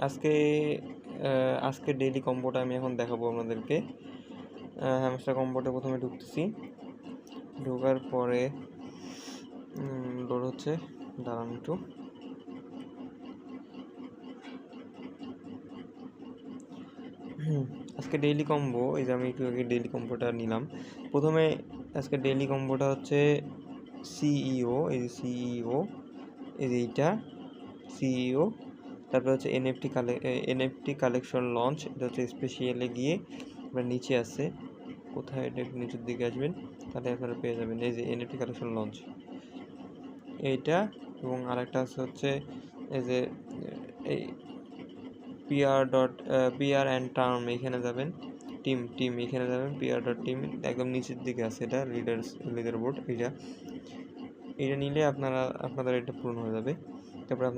আজকে আজকে ডেইলি কম্বোটা আমি এখন দেখাবো আপনাদেরকে। হ্যামস্টার কম্বোটা প্রথমে ঢুকতেছি, ঢোকার পরে লোড হচ্ছে, দাঁড়ান একটু। আজকে ডেইলি কম্বো, এই যে আমি একটু আগে ডেইলি কম্বোটা নিলাম। প্রথমে আজকে ডেইলি কম্বোটা হচ্ছে সিইও, এই যে সিইও, এই যে এইটা সিইও। তারপরে হচ্ছে এনএফটি কালেকশন লঞ্চ, এটা হচ্ছে স্পেশালে গিয়ে আপনার নিচে আছে, কোথায় এটা একটু নিচের দিকে আসবেন, তাহলে আপনারা পেয়ে যাবেন এই যে এনএফটি কালেকশন লঞ্চ এইটা। এবং আরেকটা আছে হচ্ছে এই যে এই পিআর অ্যান্ড টার্ম, এখানে যাবেন, টিম এখানে যাবেন, PR.team একদম নিচের দিকে আছে, এটা লিডার বোর্ড। এটা নিলে আপনাদের এটা পূরণ হয়ে যাবে। তারপরে আপনারা